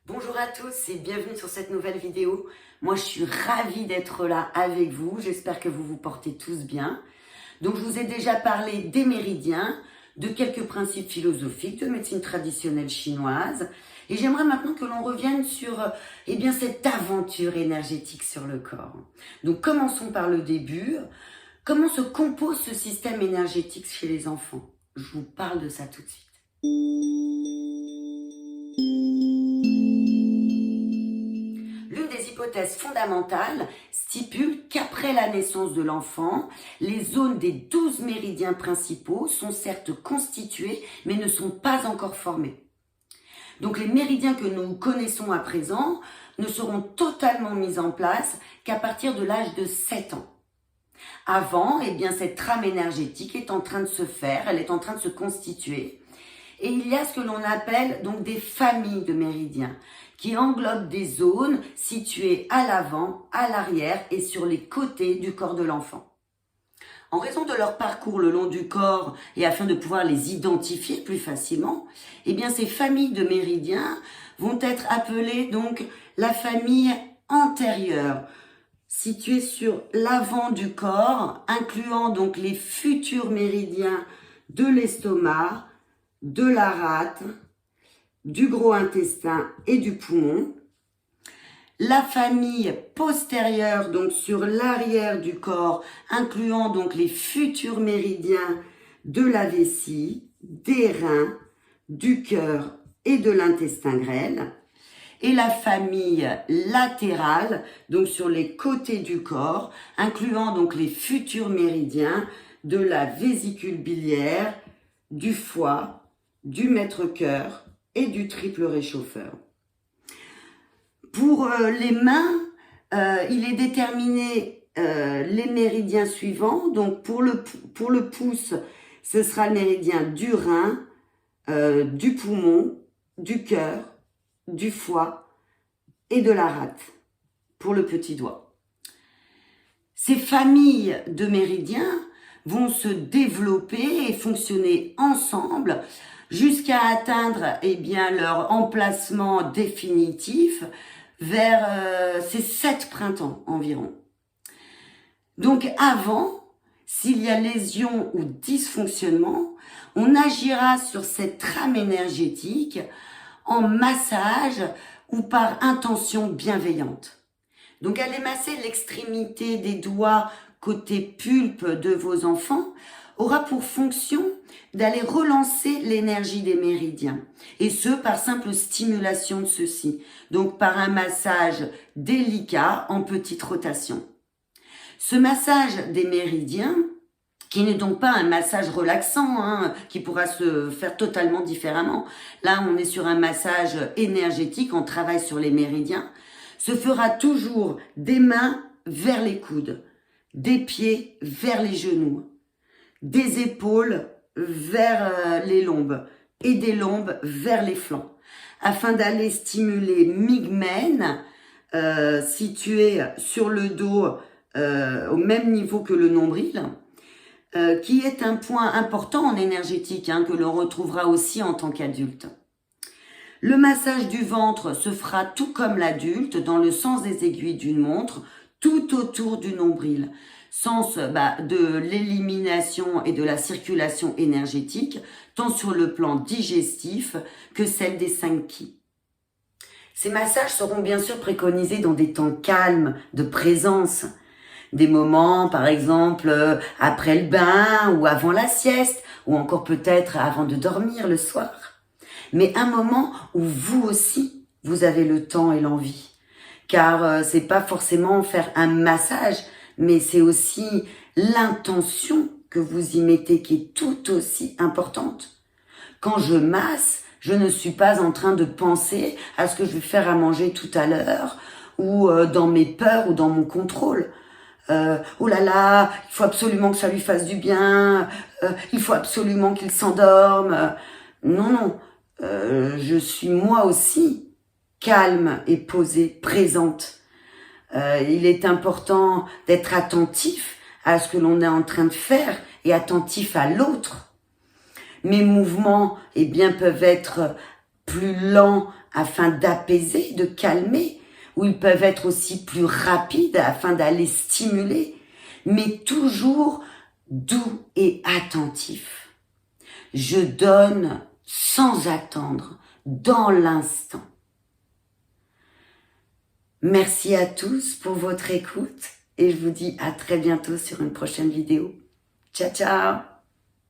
Bonjour à tous et bienvenue sur cette nouvelle vidéo. Moi je suis ravie d'être là avec vous, j'espère que vous vous portez tous bien. Donc je vous ai déjà parlé des méridiens, de quelques principes philosophiques de médecine traditionnelle chinoise. Et j'aimerais maintenant que l'on revienne sur cette aventure énergétique sur le corps. Donc commençons par le début. Comment se compose ce système énergétique chez les enfants? Je vous parle de ça tout de suite. L'une des hypothèses fondamentales stipule qu'après la naissance de l'enfant, les zones des 12 méridiens principaux sont certes constituées, mais ne sont pas encore formées. Donc les méridiens que nous connaissons à présent ne seront totalement mis en place qu'à partir de l'âge de 7 ans. Avant, cette trame énergétique est en train de se faire, elle est en train de se constituer. Et il y a ce que l'on appelle donc des familles de méridiens qui englobent des zones situées à l'avant, à l'arrière et sur les côtés du corps de l'enfant. En raison de leur parcours le long du corps et afin de pouvoir les identifier plus facilement, ces familles de méridiens vont être appelées donc la famille antérieure, située sur l'avant du corps, incluant donc les futurs méridiens de l'estomac, de la rate, du gros intestin et du poumon. La famille postérieure, donc sur l'arrière du corps, incluant donc les futurs méridiens de la vessie, des reins, du cœur et de l'intestin grêle. Et la famille latérale, donc sur les côtés du corps, incluant donc les futurs méridiens de la vésicule biliaire, du foie, du maître-cœur et du triple réchauffeur. Pour les mains, il est déterminé les méridiens suivants. Donc pour le pouce, ce sera le méridien du rein, du poumon, du cœur, du foie et de la rate pour le petit doigt. Ces familles de méridiens vont se développer et fonctionner ensemble jusqu'à atteindre leur emplacement définitif vers ces 7 printemps environ. Donc avant, s'il y a lésion ou dysfonctionnement, on agira sur cette trame énergétique en massage ou par intention bienveillante. Donc allez masser l'extrémité des doigts côté pulpe de vos enfants aura pour fonction d'aller relancer l'énergie des méridiens, et ce par simple stimulation de ceux-ci, donc par un massage délicat en petite rotation. Ce massage des méridiens, qui n'est donc pas un massage relaxant, qui pourra se faire totalement différemment. Là, on est sur un massage énergétique, on travaille sur les méridiens, se fera toujours des mains vers les coudes, des pieds vers les genoux, des épaules vers les lombes et des lombes vers les flancs, afin d'aller stimuler Migmen, situé sur le dos au même niveau que le nombril, qui est un point important en énergétique, que l'on retrouvera aussi en tant qu'adulte. Le massage du ventre se fera tout comme l'adulte, dans le sens des aiguilles d'une montre, tout autour du nombril. Sens de l'élimination et de la circulation énergétique, tant sur le plan digestif que celle des 5 qi. Ces massages seront bien sûr préconisés dans des temps calmes, de présence. Des moments, par exemple, après le bain ou avant la sieste, ou encore peut-être avant de dormir le soir. Mais un moment où vous aussi, vous avez le temps et l'envie. Car c'est pas forcément faire un massage, mais c'est aussi l'intention que vous y mettez qui est tout aussi importante. Quand je masse, je ne suis pas en train de penser à ce que je vais faire à manger tout à l'heure, ou dans mes peurs ou dans mon contrôle. Oh là là, il faut absolument que ça lui fasse du bien, il faut absolument qu'il s'endorme. Non, je suis moi aussi calme et posée, présente. Il est important d'être attentif à ce que l'on est en train de faire et attentif à l'autre. Mes mouvements peuvent être plus lents afin d'apaiser, de calmer, ou ils peuvent être aussi plus rapides afin d'aller stimuler, mais toujours doux et attentif. Je donne sans attendre, dans l'instant. Merci à tous pour votre écoute et je vous dis à très bientôt sur une prochaine vidéo. Ciao, ciao!